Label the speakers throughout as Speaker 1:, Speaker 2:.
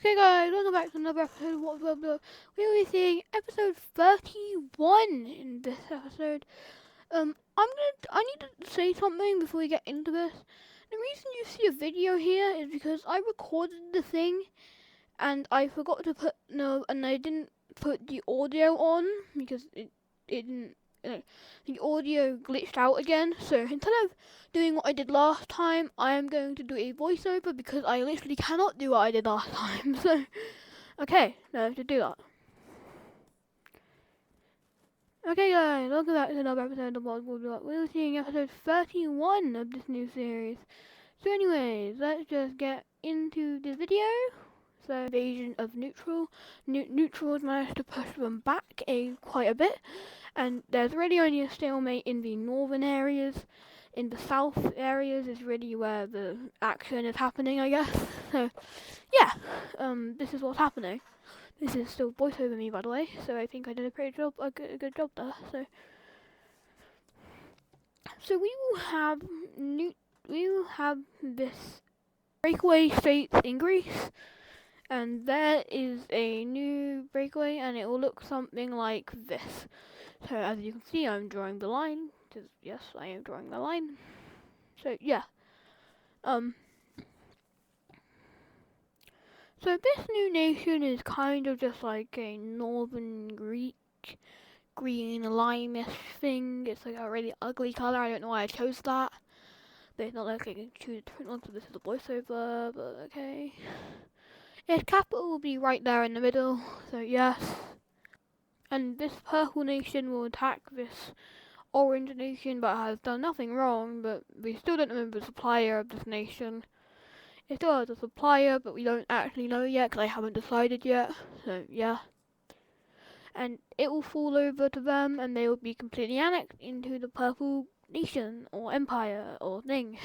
Speaker 1: Okay guys, welcome back to another episode of What Blah Blah. We will be seeing episode 31 in this episode. I need to say something before we get into this. The reason you see a video here is because I recorded the thing and I forgot to and I didn't put the audio on because it didn't, the audio glitched out again. So instead of doing what I did last time, I am going to do a voiceover because I literally cannot do what I did last time. So, okay, now I have to do that. Okay guys, welcome back to another episode of What Blah Blah. We're seeing episode 31 of this new series. So anyways, let's just get into the video. So, invasion of Neutral. Neutral has managed to push them back quite a bit, and there's really only a stalemate in the northern areas. In the south areas is really where the action is happening, I guess. So, yeah, this is what's happening. This is still voiceover me, by the way, so I think I did a good job there. So we will have this breakaway states in Greece. And there is a new breakaway, and it will look something like this. So as you can see, I'm drawing the line. Yes, I am drawing the line. So yeah. So this new nation is kind of just like a northern Greek green limeish thing. It's like a really ugly color. I don't know why I chose that. But it's not like I can choose a different one, so this is a voiceover, but okay. Its capital will be right there in the middle, so yes. And this purple nation will attack this orange nation, but has done nothing wrong, but we still don't remember the supplier of this nation. It still has a supplier, but we don't actually know yet, because I haven't decided yet, so yeah. And it will fall over to them, and they will be completely annexed into the purple nation, or empire, or thing.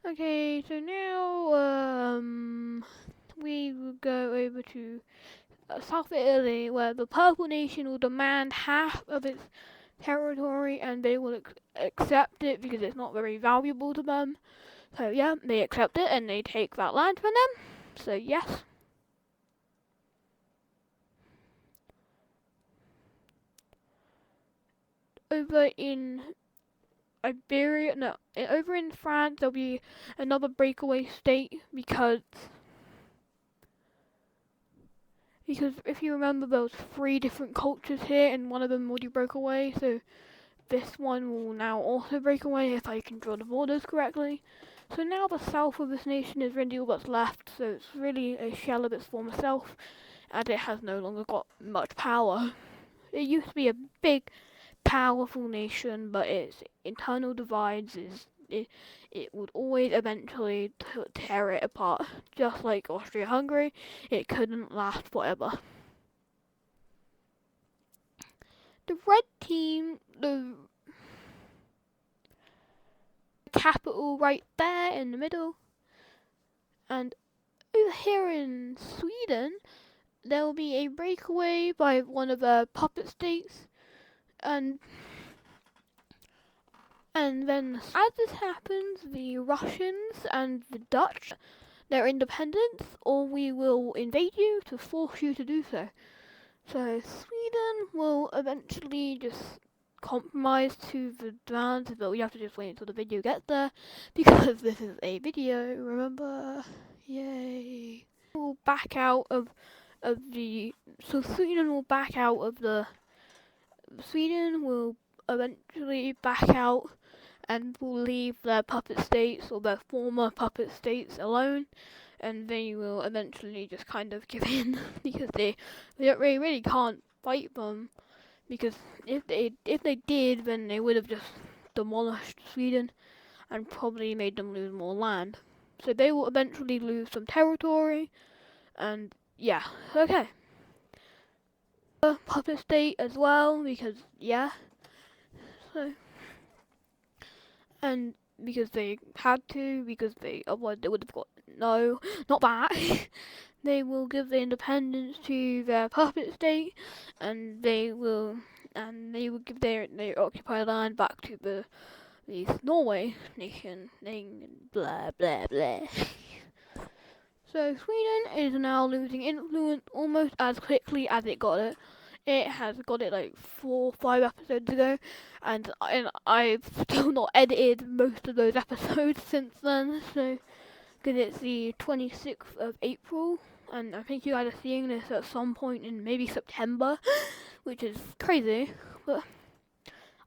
Speaker 1: Okay, so now, we will go over to South Italy, where the purple nation will demand half of its territory, and they will accept it because it's not very valuable to them. So yeah, they accept it and they take that land from them. So yes. Over in over in France, there'll be another breakaway state because if you remember, there was 3 different cultures here, and one of them already broke away. So this one will now also break away if I can draw the borders correctly. So now the south of this nation is really all that's left, so it's really a shell of its former self, and it has no longer got much power. It used to be a big, powerful nation, but its internal divides it would always eventually tear it apart. Just like Austria-Hungary, it couldn't last forever. The red team, the capital right there in the middle, and over here in Sweden, there will be a breakaway by one of the puppet states, and then as this happens, the Russians and the Dutch, their independence, or we will invade you to force you to do so. So Sweden will eventually just compromise to the demands, but we have to just wait until the video gets there, because this is a video, remember? Yay. We'll back out of the, so Sweden will back out of the, Sweden will eventually back out and will leave their puppet states, or their former puppet states, alone, and they will eventually just kind of give in, because they really can't fight them, because if they did, then they would have just demolished Sweden and probably made them lose more land. So they will eventually lose some territory, and yeah, okay. Puppet state as well, because yeah. So, and because they had to, because otherwise they would have got, no, not that. They will give the independence to their puppet state, and they will give their occupied land back to the Norway nation, blah blah blah. So Sweden is now losing influence almost as quickly as it got it. It has got it like 4 or 5 episodes ago, and I've still not edited most of those episodes since then. So, because it's the 26th of April, and I think you guys are seeing this at some point in maybe September, which is crazy. But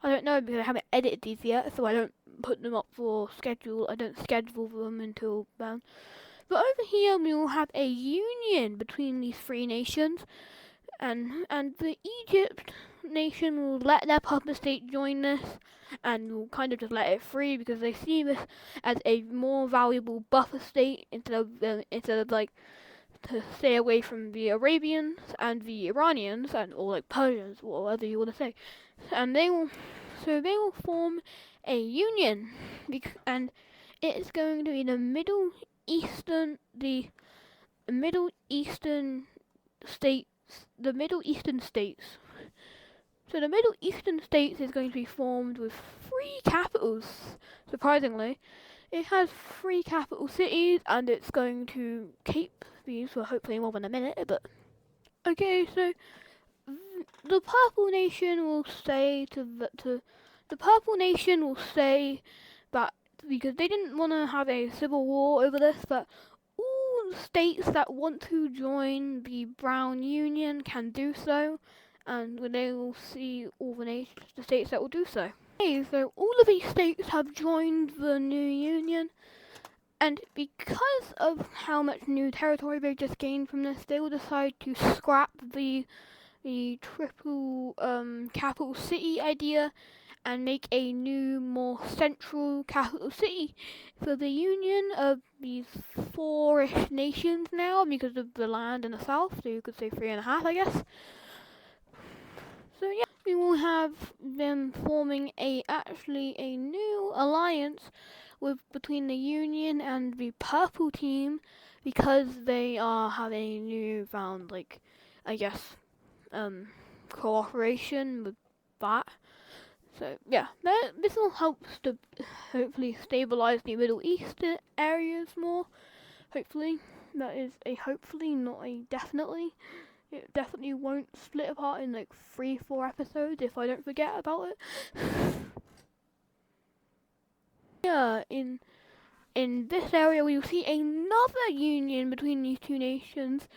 Speaker 1: I don't know because I haven't edited these yet, so I don't put them up for schedule. I don't schedule them until then. But over here we will have a union between these 3 nations, and the Egypt nation will let their puppet state join this, and will kind of just let it free because they see this as a more valuable buffer state instead of like to stay away from the Arabians and the Iranians and or like Persians or whatever you want to say, and they will form a union, and it's going to be the Middle Eastern states. The Middle Eastern states. So the Middle Eastern states is going to be formed with 3 capitals. Surprisingly, it has 3 capital cities, and it's going to keep these for hopefully more than a minute. But okay, so the Purple Nation will say the Purple Nation will say that because they didn't want to have a civil war over this, but all states that want to join the Brown Union can do so, and they will see all the states that will do so. Okay, so all of these states have joined the new union, and because of how much new territory they just gained from this, they will decide to scrap the triple capital city idea and make a new, more central capital city for the union of these 4-ish nations now because of the land in the south, so you could say 3.5, I guess. So yeah, we will have them forming actually a new alliance between the union and the purple team because they have a newfound, like, I guess, cooperation with that. So yeah, this will help to hopefully stabilize the Middle East areas more. Hopefully, that is a hopefully, not a definitely. It definitely won't split apart in like 3-4 episodes if I don't forget about it. Yeah, in this area we will see another union between these 2 nations,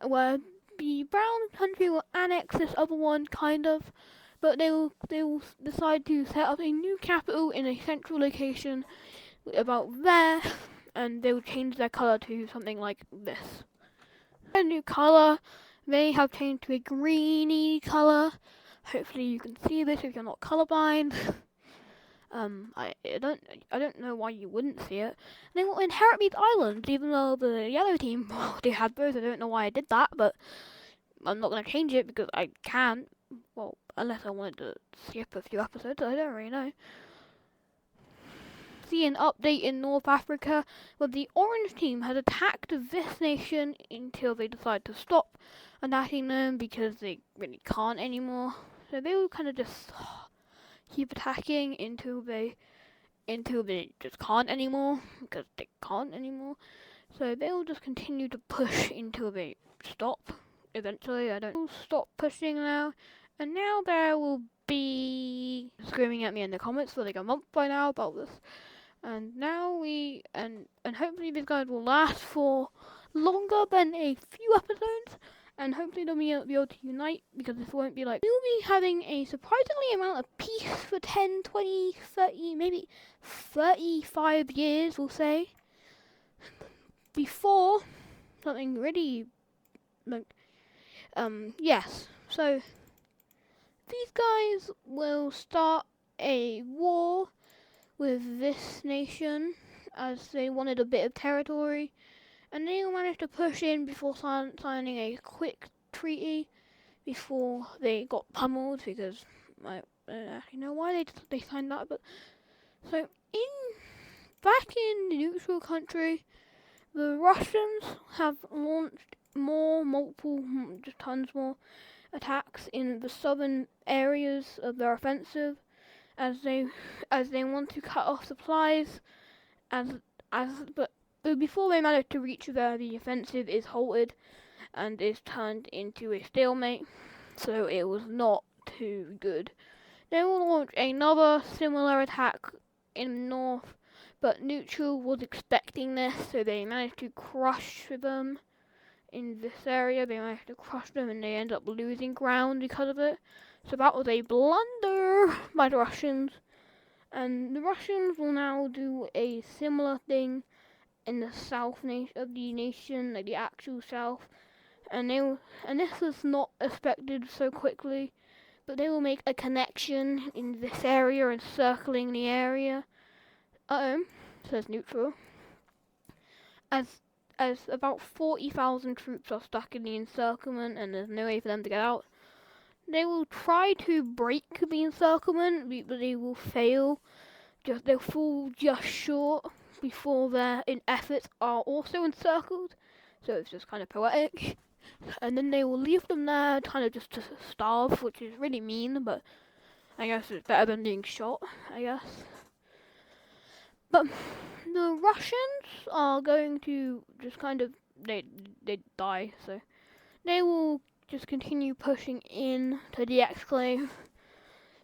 Speaker 1: where the brown country will annex this other one, kind of, but they will decide to set up a new capital in a central location about there, and they will change their color to something like this. A new color, they have changed to a greeny color. Hopefully you can see this if you're not colorblind. I don't know why you wouldn't see it. And they will inherit these islands, even though the yellow team, well, they had both. I don't know why I did that, but I'm not going to change it because I can't. Well, unless I wanted to skip a few episodes, I don't really know. See an update in North Africa where the orange team has attacked this nation until they decide to stop attacking them because they really can't anymore. So they will kind of just keep attacking until they just can't anymore, because they can't anymore. So they'll just continue to push until they stop. Eventually, I don't stop pushing now. And now there will be screaming at me in the comments for like a month by now about this. And now and hopefully these guys will last for longer than a few episodes. And hopefully they'll be able to unite, because this won't be like... We'll be having a surprisingly amount of peace for 10, 20, 30, maybe 35 years, we'll say. Before something really, like, yes. So, these guys will start a war with this nation, as they wanted a bit of territory. And they managed to push in before signing a quick treaty before they got pummeled, because I don't actually know why they signed that. But so back in the neutral country, the Russians have launched tons more attacks in the southern areas of their offensive, as they want to cut off supplies, but before they manage to reach there, the offensive is halted and is turned into a stalemate, so it was not too good. They will launch another similar attack in the north, but neutral was expecting this, so they managed to crush them in this area. They managed to crush them and they end up losing ground because of it. So that was a blunder by the Russians. And the Russians will now do a similar thing in the south of the nation, like the actual south. And this was not expected so quickly, but they will make a connection in this area, encircling the area. Says neutral. As about 40,000 troops are stuck in the encirclement and there's no way for them to get out. They will try to break the encirclement, but they will fail. They'll fall just short before their efforts are also encircled. So it's just kind of poetic. And then they will leave them there, kind of just to starve, which is really mean, but I guess it's better than being shot, I guess. But the Russians are going to just kind of, they die, so they will just continue pushing in to the exclave.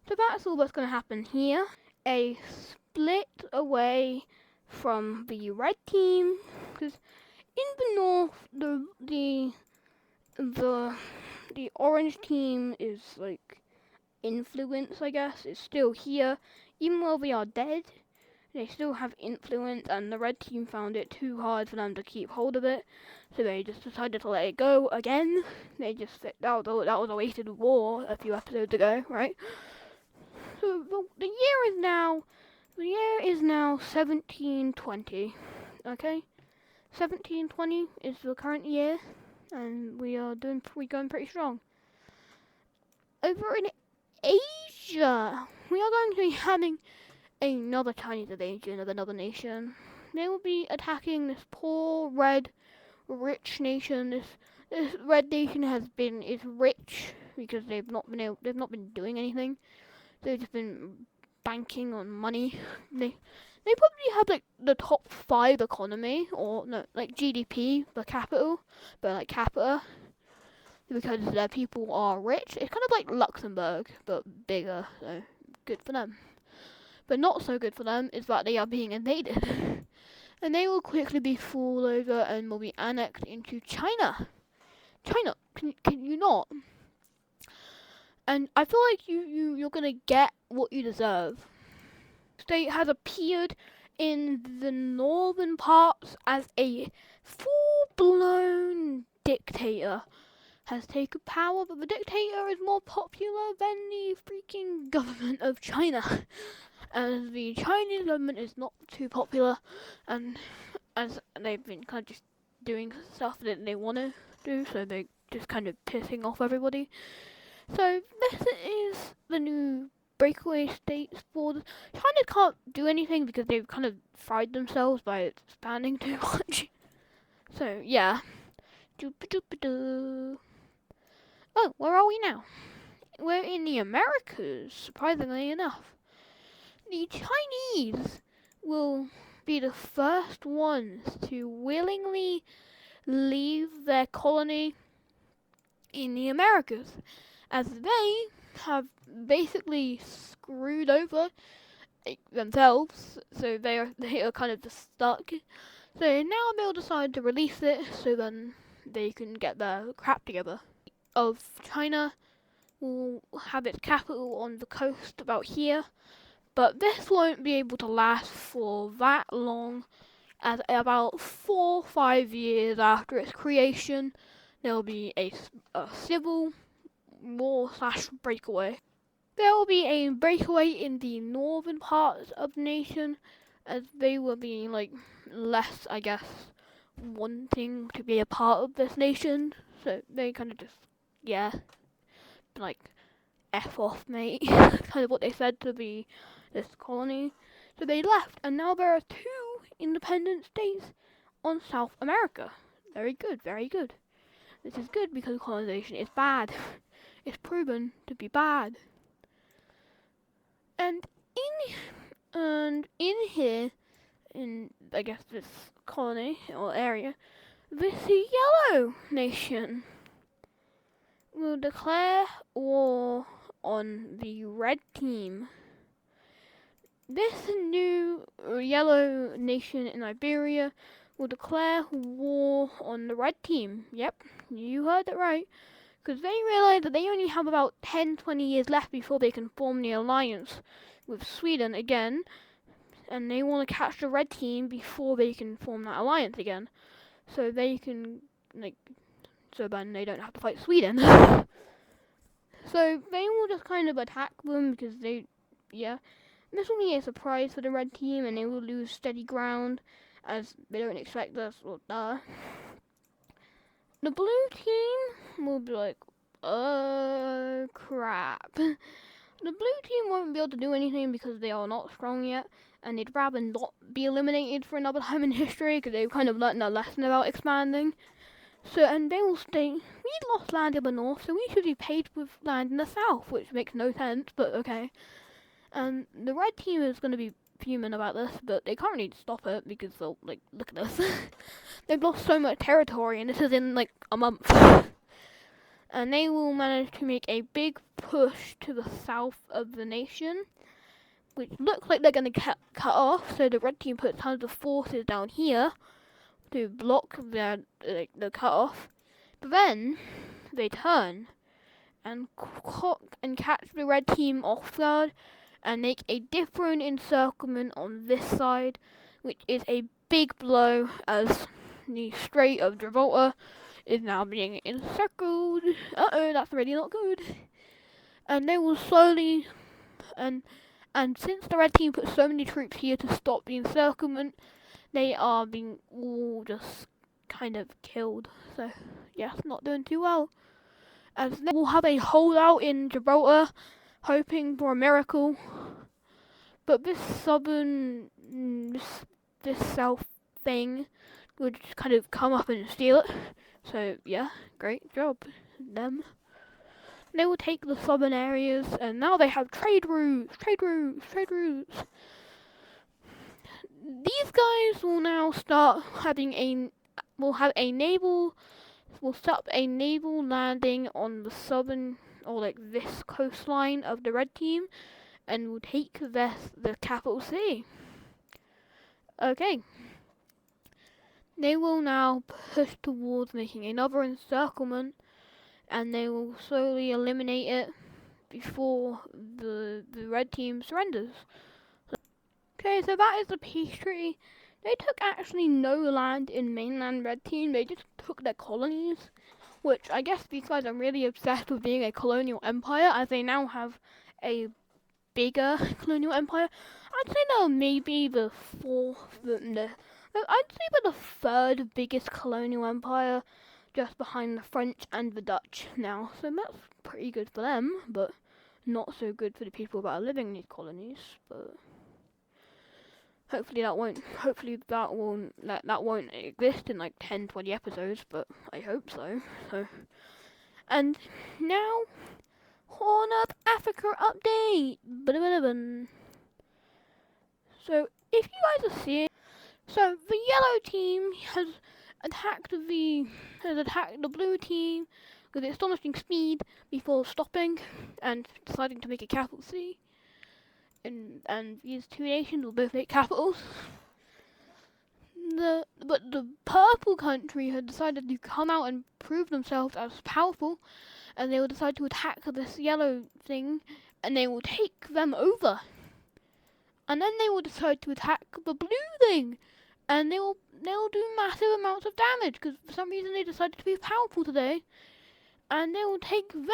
Speaker 1: So that's all that's going to happen here. A split away from the red team, because in the north, the orange team is like influence, I guess, is still here, even though they are dead. They still have influence, and the red team found it too hard for them to keep hold of it, so they just decided to let it go again. That was a wasted war a few episodes ago, right? So the year is now 1720. Okay, 1720 is the current year, and we're going pretty strong. Over in Asia, we are going to be having another Chinese invasion of another nation. They will be attacking this poor red rich nation. This red nation is rich because they've not been doing anything. They've just been banking on money. They probably have like the top 5 economy, or no, like GDP per capita, because their people are rich. It's kind of like Luxembourg, but bigger, so good for them. But not so good for them is that they are being invaded. And they will quickly be fall over and will be annexed into China. China, can you not? And I feel like you're gonna get what you deserve. State has appeared in the northern parts as a full-blown dictator. Has taken power, but the dictator is more popular than the freaking government of China. And the Chinese government is not too popular, and as they've been kind of just doing stuff that they want to do, so they're just kind of pissing off everybody. So this is the new breakaway states for China can't do anything because they've kind of fried themselves by expanding too much. So yeah. Oh, where are we now? We're in the Americas, surprisingly enough. The Chinese will be the first ones to willingly leave their colony in the Americas, as they have basically screwed over themselves, so they are kind of just stuck. So now they'll decide to release it, so then they can get their crap together. Of China will have its capital on the coast about here, but this won't be able to last for that long, as about 4 or 5 years after its creation, there will be a civil war / breakaway. There will be a breakaway in the northern parts of the nation, as they will be less, I guess, wanting to be a part of this nation. So they kind of just, F off, mate. Kind of what they said to this colony. So they left, and now there are 2 independent states on South America. Very good, very good. This is good because colonization is bad. It's proven to be bad. And in here, in I guess this colony or area, this yellow nation will declare war on the red team. This new yellow nation in Iberia will declare war on the red team. Yep, you heard it right. Because they realize that they only have about 10-20 years left before they can form the alliance with Sweden again. And they want to catch the red team before they can form that alliance again. So they can, so then they don't have to fight Sweden. So they will just kind of attack them because this will be a surprise for the red team and they will lose steady ground as they don't expect us, or duh. The blue team will be like, oh crap. The blue team won't be able to do anything because they are not strong yet, and they'd rather not be eliminated for another time in history because they've kind of learned their lesson about expanding. So, and they will stay. We lost land in the north, so we should be paid with land in the south, which makes no sense, but okay. And the red team is going to be fuming about this, but they can't really stop it because they'll, look at this. They've lost so much territory, and this is in, a month. And they will manage to make a big push to the south of the nation, which looks like they're going to cut off, so the red team puts tons of forces down here to block the cut off. But then they turn and catch the red team off guard and make a different encirclement on this side, which is a big blow as the Strait of Gibraltar is now being encircled. That's really not good. And they will slowly, and since the red team put so many troops here to stop the encirclement, they are being all just kind of killed. So, yeah, not doing too well. As they will have a holdout in Gibraltar, hoping for a miracle. But this this south thing would kind of come up and steal it. So, yeah, great job, them. They will take the southern areas, and now they have trade routes. These guys will now start having will stop a naval landing on the southern, or this coastline of the red team, and will take the capital city. Okay. They will now push towards making another encirclement, and they will slowly eliminate it before the red team surrenders. Okay, so that is the peace treaty. They took actually no land in mainland red team, they just took their colonies, which I guess these guys are really obsessed with being a colonial empire, as they now have a bigger colonial empire. I'd say they're maybe the third biggest colonial empire, just behind the French and the Dutch now. So that's pretty good for them, but not so good for the people that are living in these colonies. But hopefully that won't exist in 10-20 episodes, but I hope so. And now, Horn of Africa update. So if you guys are seeing, so the yellow team has attacked the blue team with astonishing speed before stopping and deciding to make a capital city. And these two nations will both make capitals. But the purple country had decided to come out and prove themselves as powerful, and they will decide to attack this yellow thing, and they will take them over. And then they will decide to attack the blue thing, and they'll do massive amounts of damage because for some reason they decided to be powerful today, and they will take them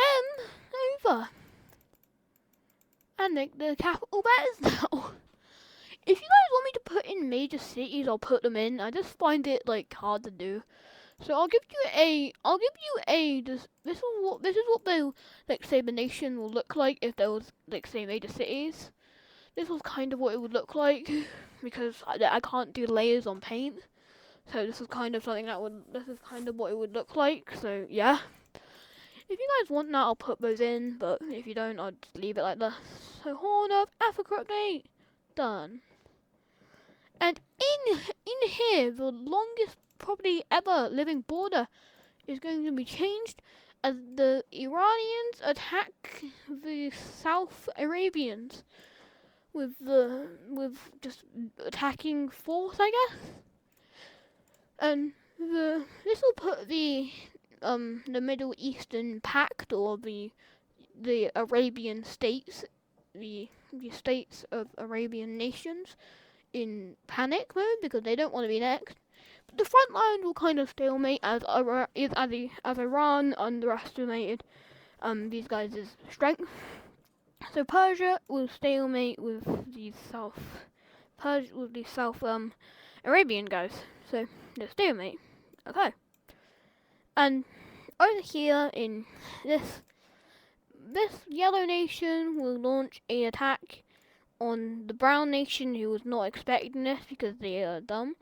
Speaker 1: over and make the capital theirs now. If you guys want me to put in major cities, I'll put them in. I just find it hard to do. So I'll give you this is what the say the nation will look like if there was say major cities. This was kind of what it would look like because I can't do layers on paint. So this is kind of what it would look like. So yeah. If you guys want that, I'll put those in, but if you don't, I'll just leave it like this. So Horn of Africa update done. And in here, the longest probably ever living border is going to be changed as the Iranians attack the South Arabians with just attacking force, I guess. And this will put the Middle Eastern Pact, or the Arabian states, the states of Arabian nations, in panic mode because they don't want to be next. But the front line will kind of stalemate as Iran underestimated these guys' strength. So Persia will stalemate with these South Arabian guys. So they'll stalemate. Okay. And over here in this yellow nation will launch an attack on the brown nation, who was not expecting this because they are dumb,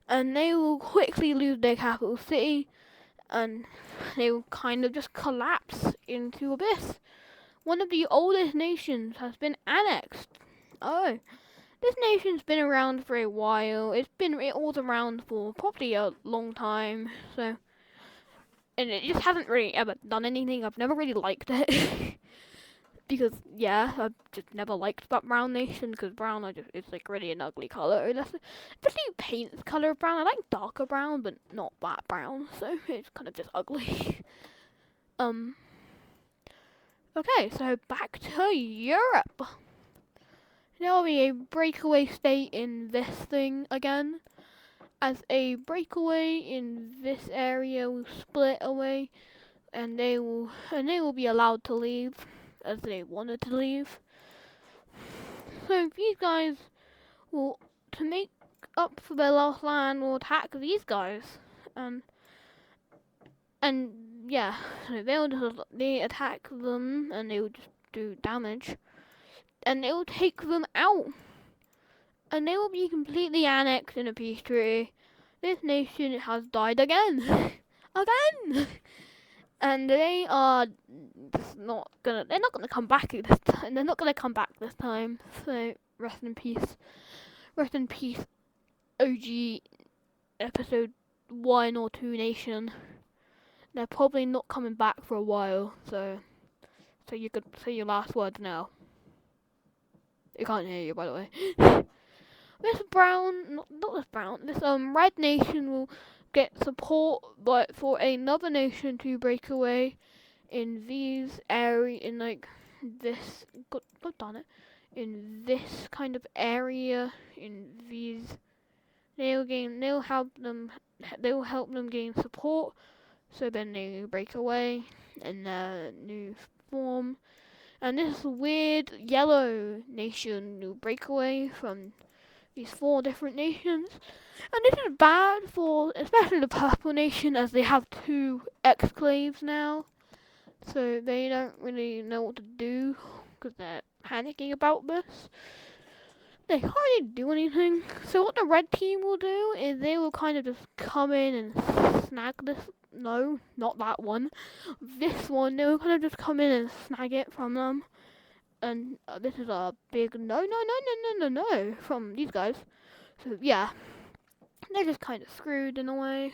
Speaker 1: and they will quickly lose their capital city, and they will kind of just collapse into abyss. One of the oldest nations has been annexed. Oh, this nation's been around for a while. It was around for probably a long time, so, and it just hasn't really ever done anything. I've never really liked it. Because, yeah, I've just never liked that brown nation, because brown, it's like really an ugly colour. Especially paint the colour of brown. I like darker brown, but not that brown, so it's kind of just ugly. Okay, so back to Europe. There'll be a breakaway state in this thing again. As a breakaway in this area will split away, and they will be allowed to leave as they wanted to leave. So these guys will, to make up for their lost land, will attack these guys, and yeah, so they attack them, and they will just do damage, and they will take them out, and they will be completely annexed in a peace treaty. This nation has died again, again. And they are just they're not gonna come back this time. They're not gonna come back this time. So rest in peace. Rest in peace, OG episode 1 or 2 nation. They're probably not coming back for a while. So you could say your last words now. I can't hear you, by the way. This red nation will get support, but for another nation to break away in these area, in like this, God darn it, in this kind of area, in these, they'll help them gain support, so then they break away in their new form, and this weird yellow nation will break away from these 4 different nations. And this is bad for especially the purple nation, as they have 2 exclaves now. So they don't really know what to do because they're panicking about this. They can't really do anything. So what the red team will do is they will kind of just come in and snag this. No, not that one. This one, they will kind of just come in and snag it from them. And this is a big no from these guys. So yeah, they're just kind of screwed in a way.